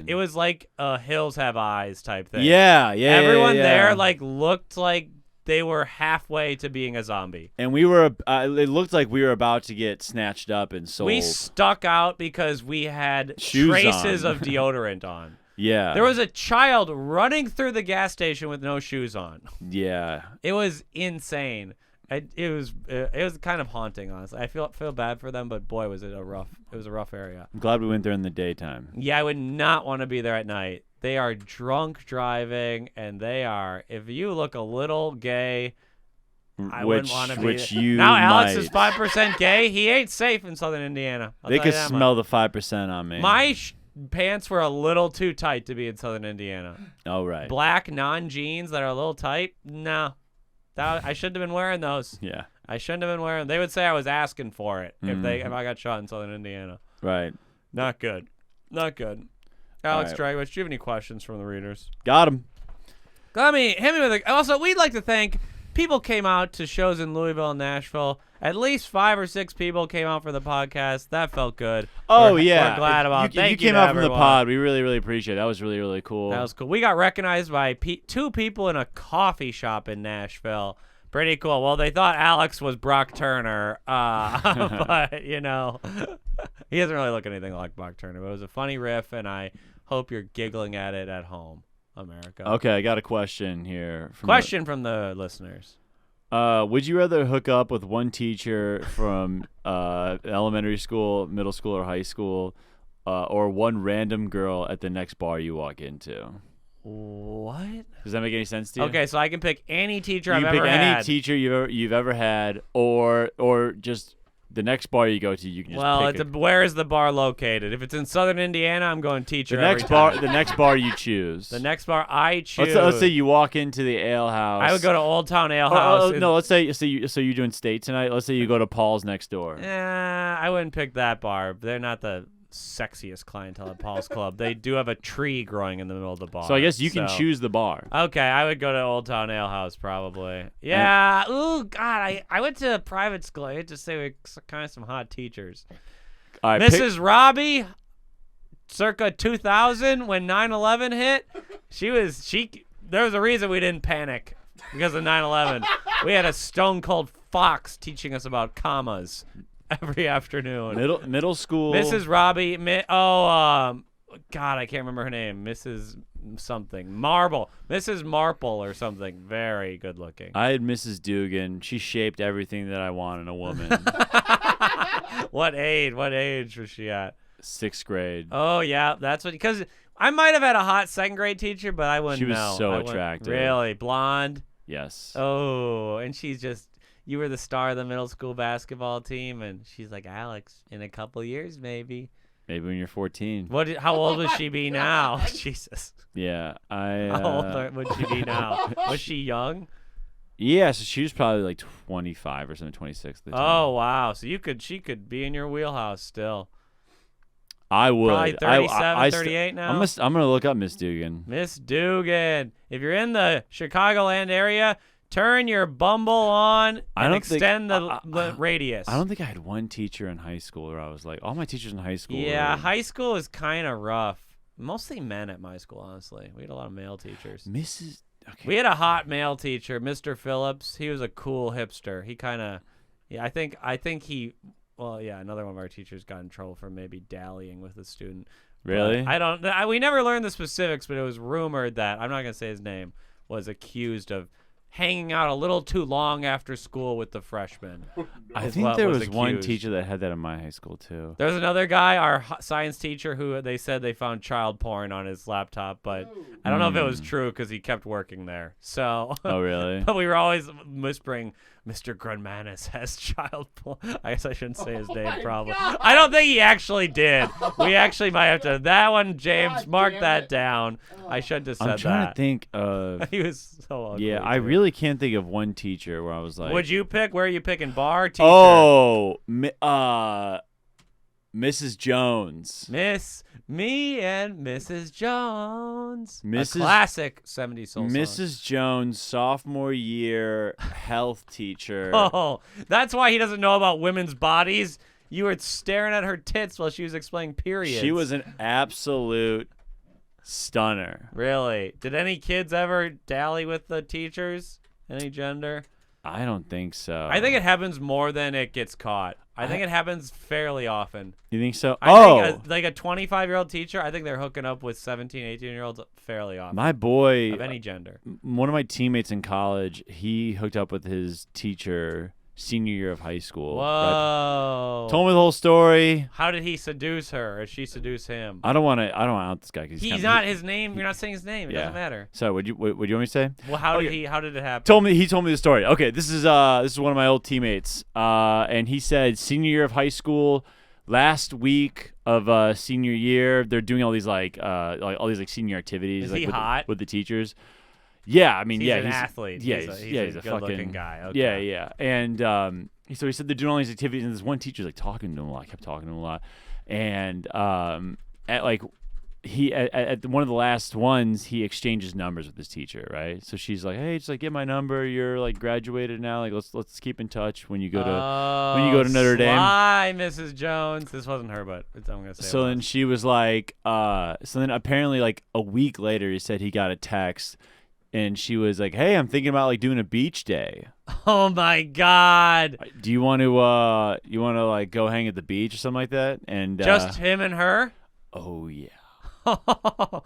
it was like a Hills Have Eyes type thing. Yeah. Everyone there looked like they were halfway to being a zombie. And we were, it looked like we were about to get snatched up and sold. We stuck out because we had traces of deodorant on. Yeah. There was a child running through the gas station with no shoes on. Yeah. It was insane. It was kind of haunting, honestly. I feel bad for them, but boy, was it a rough area. I'm glad we went there in the daytime. Yeah, I would not want to be there at night. They are drunk driving, and if you look a little gay, I wouldn't want to be which there. you Now Alex might. is 5% gay. He ain't safe in southern Indiana. They could smell the 5% on me. My pants were a little too tight to be in southern Indiana. Oh, right. Black non-jeans that are a little tight? No. I shouldn't have been wearing those. Yeah. I shouldn't have been wearing. They would say I was asking for it if I got shot in southern Indiana. Right. Not good. Not good. Alex Dragowicz, do you have any questions from the readers? Got him. Hit me with a. Also, we'd like to thank people came out to shows in Louisville and Nashville. At least 5 or 6 people came out for the podcast. That felt good. Oh, we're glad about it. You came out from the pod. We really, really appreciate it. That was really, really cool. That was cool. We got recognized by 2 people in a coffee shop in Nashville. Pretty cool. Well, they thought Alex was Brock Turner, but, he doesn't really look anything like Brock Turner. But it was a funny riff, and I hope you're giggling at it at home, America. Okay, I got a question here. From the listeners. Would you rather hook up with one teacher from elementary school, middle school, or high school, or one random girl at the next bar you walk into? What? Does that make any sense to you? Okay, so I can pick any teacher You I've can ever pick had. any teacher you've ever had, or just the next bar you go to. You can just Well, pick where is the bar located? If it's in Southern Indiana, I'm going teacher. the next every time. bar. The next bar you choose. The next bar I choose. Let's say you walk into the ale house. I would go to Old Town Ale House. No, let's say you're doing state tonight. Let's say you go to Paul's next door. I wouldn't pick that bar. They're not the sexiest clientele at Paul's Club. They do have a tree growing in the middle of the bar. So I guess you can choose the bar. Okay, I would go to Old Town Ale House probably. Yeah. Ooh, God, I went to a private school. I had to say we kind of some hot teachers. All right, Mrs. Robbie, circa 2000 when 9/11 hit, there was a reason we didn't panic because of 9/11. We had a stone cold fox teaching us about commas every afternoon. Middle school. Mrs. Robbie, God, I can't remember her name. Mrs. something. Mrs. Marple or something. Very good looking. I had Mrs. Dugan. She shaped everything that I want in a woman. What age was she at? 6th grade. Oh, yeah. That's what, because I might have had a hot 2nd grade teacher, but I wouldn't know. She was so attractive. Really? Blonde? Yes. Oh, and you were the star of the middle school basketball team, and she's like, Alex, in a couple years, maybe. Maybe when you're 14. How old would she be now? Jesus. Yeah. How old would she be now? Was she young? Yeah, so she was probably like 25 or something, 26 at the time. Oh, wow. So she could be in your wheelhouse still. I would. Probably 37, 38 now? I'm going to look up Miss Dugan. Miss Dugan. If you're in the Chicagoland area, turn your Bumble on and extend the radius. I don't think I had one teacher in high school where I was like, all my teachers in high school. Yeah, high school is kind of rough. Mostly men at my school, honestly. We had a lot of male teachers. Okay. We had a hot male teacher, Mr. Phillips. He was a cool hipster. He kind of, I think he, well, yeah, another one of our teachers got in trouble for maybe dallying with a student. Really? But we never learned the specifics, but it was rumored that, I'm not going to say his name, was accused of hanging out a little too long after school with the freshmen. I think there was one teacher that had that in my high school, too. There was another guy, our science teacher, who they said they found child porn on his laptop, but I don't know if it was true because he kept working there. So. Oh, really? But we were always whispering, Mr. Grunmanis has child porn. I guess I shouldn't say his name, probably. God. I don't think he actually did. We actually might have to. That one, James, mark that down. I should have said that. I'm trying to think of. He was so ugly. Yeah, I really can't think of one teacher where I was like. Would you pick? Where are you picking? Bar, teacher? Oh, Mrs. Jones. Me and Mrs. Jones. Mrs. A classic 70s soul song. Mrs. Jones, sophomore year health teacher. Oh, that's why he doesn't know about women's bodies. You were staring at her tits while she was explaining periods. She was an absolute stunner. Really? Did any kids ever dally with the teachers? Any gender? I don't think so. I think it happens more than it gets caught. I think it happens fairly often. You think so? I think like a 25-year-old teacher, I think they're hooking up with 17, 18-year-olds fairly often. My boy, of any gender. One of my teammates in college, he hooked up with his teacher senior year of high school. Whoa. Told me the whole story. How did he seduce her or she seduce him? I don't want to out this guy. He's not his name. You're not saying his name. It doesn't matter. So what you want me to say? Well, how did it happen? He told me the story. Okay, this is one of my old teammates. And he said senior year of high school, last week of senior year, they're doing all these all these senior activities. Is he hot? With the teachers? Yeah, I mean, he's yeah, an athlete. Yeah, he's a good-looking fucking guy. Okay. Yeah. And so he said they're doing all these activities, and this one teacher's like talking to him a lot, kept talking to him a lot, and at one of the last ones, he exchanges numbers with his teacher, right? So she's like, "Hey, just like get my number. You're like graduated now. Like let's keep in touch when you go to Notre Dame." Hi, Mrs. Jones. This wasn't her, but I'm gonna say. So then she was like, so then apparently like a week later, he said he got a text. And she was like, "Hey, I'm thinking about like doing a beach day. Oh my God! Do you want to like go hang at the beach or something like that?" And just him and her. Oh yeah. Oh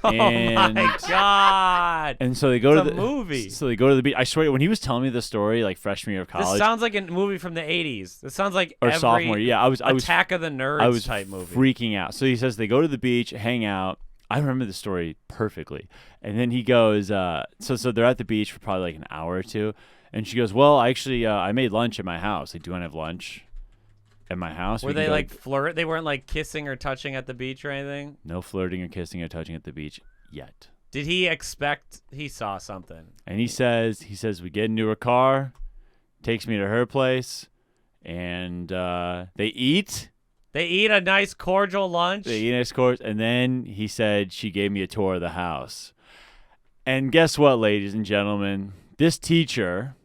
my God! And so they go to the movie. So they go to the beach. I swear, when he was telling me the story, like freshman year of college, this sounds like a movie from the '80s. This sounds like or sophomore. Yeah, I was Attack of the Nerds type movie. Freaking out. So he says they go to the beach, hang out. I remember the story perfectly. And then he goes, so they're at the beach for probably like an hour or two. And she goes, well, actually, I made lunch at my house. Like, do you want to have lunch at my house? Were they like flirt? They weren't like kissing or touching at the beach or anything? No flirting or kissing or touching at the beach yet. Did he expect he saw something? And he says, we get into her car, takes me to her place, and they eat. They eat a nice cordial lunch. They eat a nice course, and then he said she gave me a tour of the house. And guess what, ladies and gentlemen? This teacher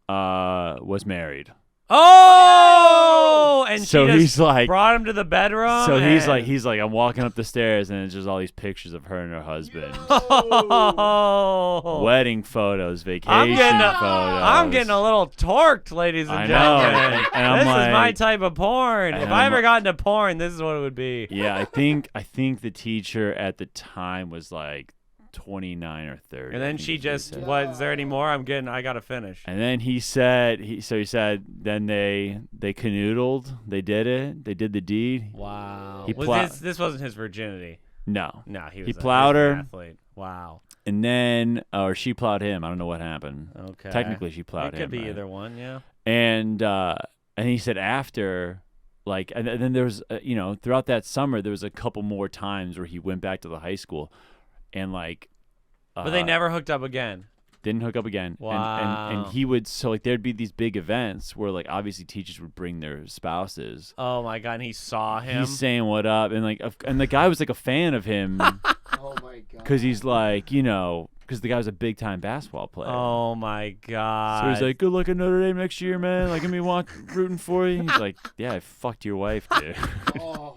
was married. Oh! And so she just he's like, brought him to the bedroom. So he's like, I'm walking up the stairs, and it's just all these pictures of her and her husband. Oh. Wedding photos, vacation photos. I'm getting a little torqued, ladies and gentlemen. And this like, is my type of porn. If I ever got into porn, this is what it would be. Yeah, I think the teacher at the time was like 29 or 30. And then she just, what, is there any more? I got to finish. And then he said, then they canoodled. They did it. They did the deed. Wow. This wasn't his virginity. No. No, he plowed her. An athlete. Wow. And then, or she plowed him. I don't know what happened. Okay. Technically, she plowed him. It could be right? either one, yeah. And he said after, like, and then there was, throughout that summer, there was a couple more times where he went back to the high school. And like, but they never hooked up again. Didn't hook up again. Wow. And he would, so like there'd be these big events where like obviously teachers would bring their spouses. Oh my God! And he saw him. He's saying what up, and like, and the guy was like a fan of him. Oh my God. Because he's like, because the guy was a big time basketball player. Oh my God. So he's like, good luck at Notre Dame next year, man. Like, me rooting for you. He's like, yeah, I fucked your wife, dude. Oh.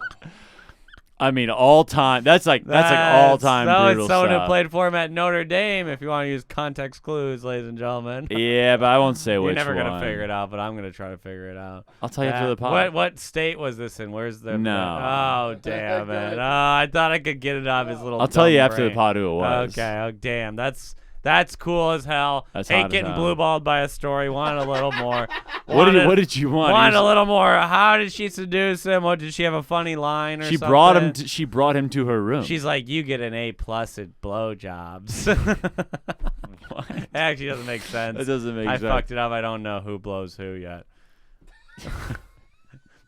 I mean, all time. That's like all time brutal it's someone stuff. who played for him at Notre Dame. If you want to use context clues, ladies and gentlemen. Yeah, but I won't say which one. You're never gonna figure it out, but I'm gonna try to figure it out. I'll tell you after the pod. What state was this in? Where's the? No. Oh damn it! Oh, I thought I could get it off his little. I'll tell you after brain. the pod who it was. Okay. Oh damn. That's cool as hell. That's Hate hot as getting hell. blue-balled by a story. Wanted a little more. What did you want? Wanted a little more. How did she seduce him? What did she have a funny line or she something? She brought him to her room. She's like, you get an A+ at blowjobs. What? It actually doesn't make sense. That doesn't make sense. I fucked it up. I don't know who blows who yet.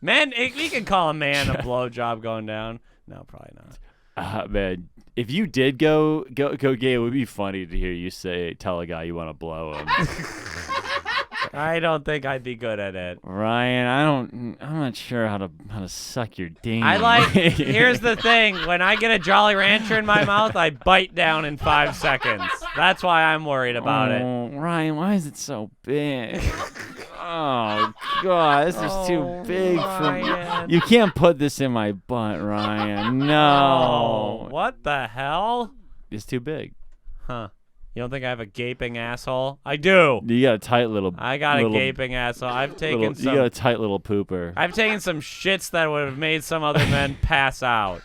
Man, we can call a man a blowjob going down. No, probably not. Man, if you did go gay, it would be funny to hear you tell a guy you want to blow him. I don't think I'd be good at it. Ryan, I'm not sure how to suck your ding. Here's the thing. When I get a Jolly Rancher in my mouth, I bite down in 5 seconds. That's why I'm worried about it. Ryan, why is it so big? Oh, God, this is too big for me. You can't put this in my butt, Ryan. No. What the hell? It's too big. Huh. You don't think I have a gaping asshole? I do. You got a tight little... I got a gaping asshole. I've taken some... You got a tight little pooper. I've taken some shits that would have made some other men pass out.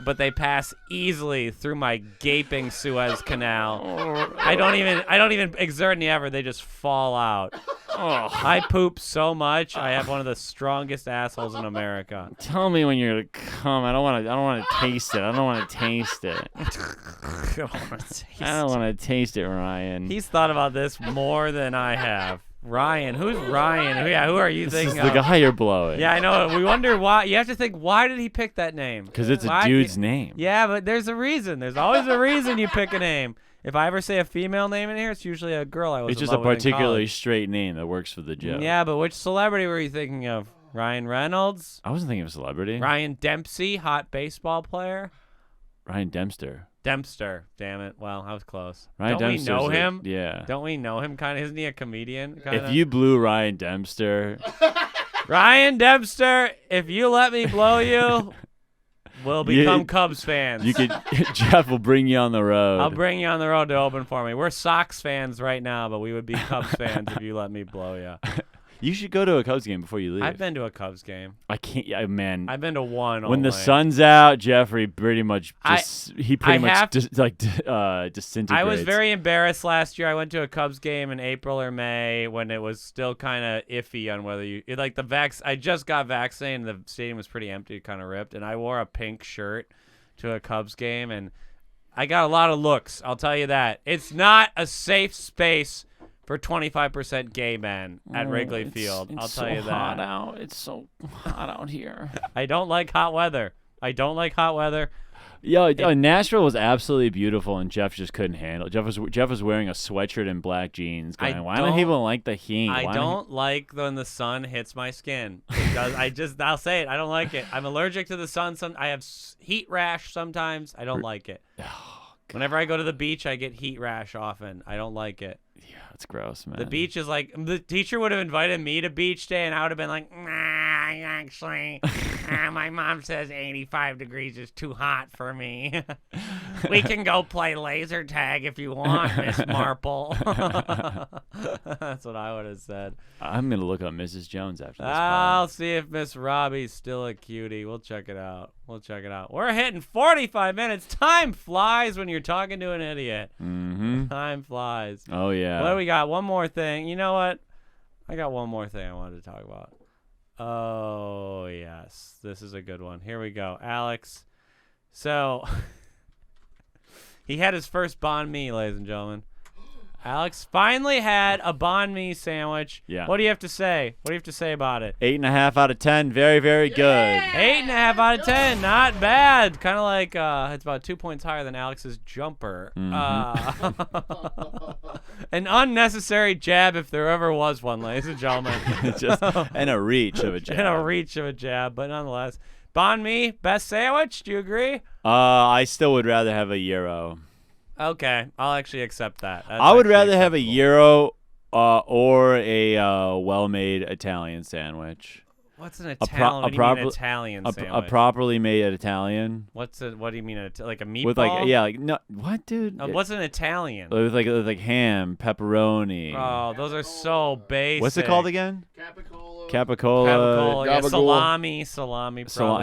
But they pass easily through my gaping Suez Canal. I don't even exert any effort. They just fall out. Oh. I poop so much. I have one of the strongest assholes in America. Tell me when you're gonna come. I don't want to taste it. I don't want to taste it. I don't want to taste it, Ryan. He's thought about this more than I have. Ryan, who's Ryan? Who are you thinking of? This is the guy you're blowing. Yeah, I know. We wonder why. You have to think, why did he pick that name? Because it's a dude's name. Yeah, but there's a reason. There's always a reason you pick a name. If I ever say a female name in here, it's usually a girl I was in It's just love a with in particularly college. straight name that works for the joke. Yeah, but which celebrity were you thinking of? Ryan Reynolds? I wasn't thinking of a celebrity. Ryan Dempsey, hot baseball player? Ryan Dempster. Dempster. Damn it. Well, I was close. Ryan Don't Dempster's we know him? Yeah. Don't we know him kind of? Isn't he a comedian? Kinda? If you blew Ryan Dempster... Ryan Dempster, if you let me blow you, we'll become Cubs fans. You could. Jeff will bring you on the road. I'll bring you on the road to open for me. We're Sox fans right now, but we would be Cubs fans if you let me blow you. You should go to a Cubs game before you leave. I've been to a Cubs game. I can't. Man. I've been to one. When only. the sun's out, Geoffrey pretty much disintegrates. I was very embarrassed last year. I went to a Cubs game in April or May when it was still kind of iffy on whether I just got vaccinated and the stadium was pretty empty, kind of ripped, and I wore a pink shirt to a Cubs game, and I got a lot of looks. I'll tell you that. It's not a safe space for 25% gay men at Wrigley Field. I'll tell you that. Hot out. It's so hot out here. I don't like hot weather. Yo, Nashville was absolutely beautiful, and Jeff just couldn't handle it. Jeff was wearing a sweatshirt and black jeans. Going, why don't people like the heat? I don't like when the sun hits my skin. I'll say it. I don't like it. I'm allergic to the sun. I have heat rash sometimes. I don't like it. Whenever I go to the beach, I get heat rash often. I don't like it. Yeah, it's gross, man. The beach is like, the teacher would have invited me to beach day, and I would have been like, actually, my mom says 85 degrees is too hot for me. We can go play laser tag if you want, Miss Marple. That's what I would have said. I'm going to look up Mrs. Jones after this. I'll see if Miss Robbie's still a cutie. We'll check it out. We're hitting 45 minutes. Time flies when you're talking to an idiot. Mm-hmm. Time flies. Oh, yeah. What do we got? One more thing. You know what? I got one more thing I wanted to talk about. Oh, yes. This is a good one. Here we go. Alex. So, he had his first banh mi, ladies and gentlemen. Alex finally had a banh mi sandwich. Yeah. What do you have to say? What do you have to say about it? 8.5 out of 10. Very, very good. 8.5 out of 10. Not bad. Kind of like it's about 2 points higher than Alex's jumper. An unnecessary jab if there ever was one, ladies and gentlemen. And a reach of a jab. But nonetheless. Banh mi, best sandwich? Do you agree? I still would rather have a gyro. Okay, I'll actually accept that. That's I would rather acceptable. have a gyro or a well-made Italian sandwich. What's an Italian? What do you mean Italian sandwich? A properly made Italian. What do you mean? Like a meatball? With no, what, dude? What's an Italian? With like ham, pepperoni. Oh, those are so basic. What's it called again? Capicola. Yeah, Gabagool. salami.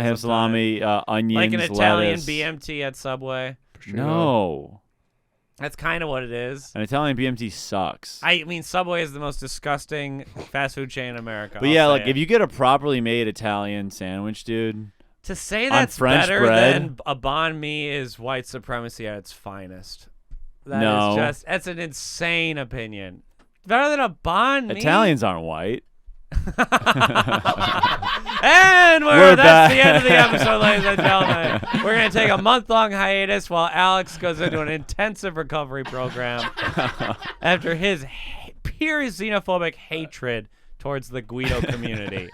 Have salami, onions, like an Italian lettuce. BMT at Subway. No. That's kind of what it is. An Italian BMT sucks. I mean, Subway is the most disgusting fast food chain in America. But if you get a properly made Italian sandwich, dude. To say that's French better bread, than a banh mi is white supremacy at its finest. That's an insane opinion. Better than a banh mi? Italians aren't white. And We're that's back. the end of the episode, ladies and gentlemen. We're going to take a month-long hiatus while Alex goes into an intensive recovery program after his pure xenophobic hatred towards the Guido community.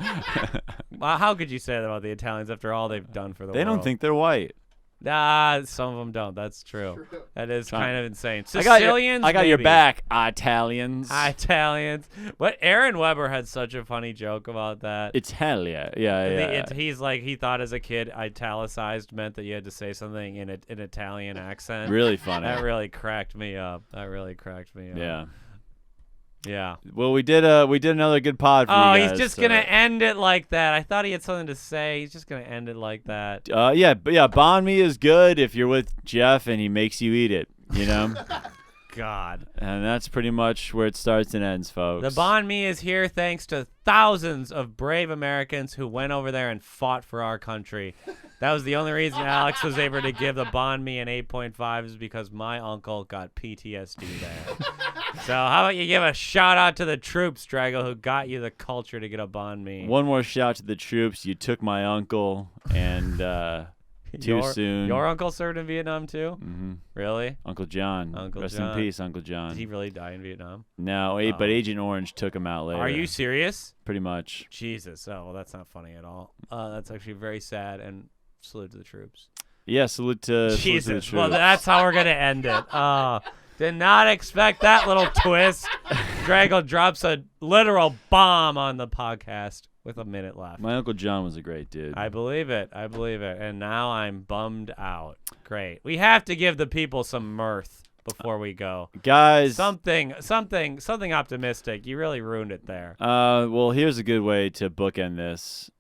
How could you say that about the Italians after all they've done for the world? They don't think they're white. Nah, some of them don't. That's true. That is kind of insane. Sicilians, I got your maybe. back, Italians. Italians. But Aaron Weber had such a funny joke about that. Italia. Yeah. He's like, he thought as a kid italicized meant that you had to say something in an Italian accent. Really funny. That really cracked me up. Yeah. Yeah. Well, we did another good pod for you guys. He's just gonna end it like that. I thought he had something to say. He's just gonna end it like that. Banh mi is good if you're with Jeff and he makes you eat it, you know? God. And that's pretty much where it starts and ends, folks. The banh mi is here thanks to thousands of brave Americans who went over there and fought for our country. That was the only reason Alex was able to give the banh mi an 8.5 is because my uncle got PTSD there. So how about you give a shout out to the troops, Drago, who got you the culture to get a banh mi. One more shout to the troops. You took my uncle and too soon. Your uncle served in Vietnam too? Mm-hmm. Really? Uncle John. Rest in peace, Uncle John. Did he really die in Vietnam? No, but Agent Orange took him out later. Are you serious? Pretty much. Jesus. Oh, well, that's not funny at all. That's actually very sad, and salute to the troops. Yeah, salute to Jesus. Salute to the troops. Well, that's how we're going to end it. Did not expect that little twist. Drago drops a literal bomb on the podcast with a minute left. My Uncle John was a great dude. I believe it. And now I'm bummed out. Great. We have to give the people some mirth before we go. Guys. Something optimistic. You really ruined it there. Well, here's a good way to bookend this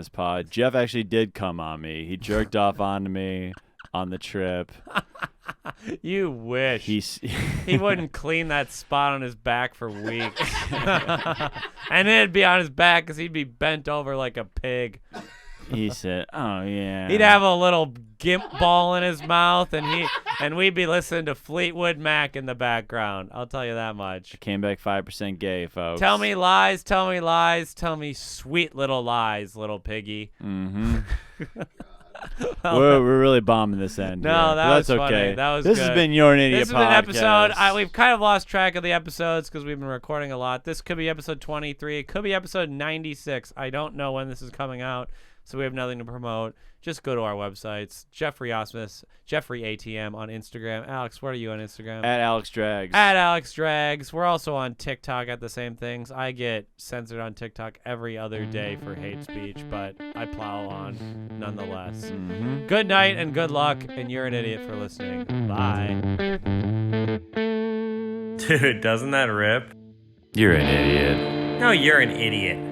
pod. Jeff actually did come on me. He jerked off onto me on the trip. You wish. He wouldn't clean that spot on his back for weeks. And it'd be on his back because he'd be bent over like a pig. He said, oh, yeah. He'd have a little gimp ball in his mouth, and we'd be listening to Fleetwood Mac in the background. I'll tell you that much. Came back 5% gay, folks. Tell me lies, tell me lies, tell me sweet little lies, little piggy. Mm-hmm. We're really bombing this end. No, here. that was That's funny. okay. That was This good. has been You're an Idiot This has been an episode. podcast. We've kind of lost track of the episodes because we've been recording a lot. This could be episode 23. It could be episode 96. I don't know when this is coming out, so we have nothing to promote. Just go to our websites. Geoffrey Osmus, Geoffrey ATM on Instagram. Alex, what are you on Instagram? At Alex Drags. At Alex Drags. We're also on TikTok at the same things. I get censored on TikTok every other day for hate speech, but I plow on nonetheless. Mm-hmm. Good night and good luck, and you're an idiot for listening. Bye. Dude, doesn't that rip? You're an idiot. No, you're an idiot.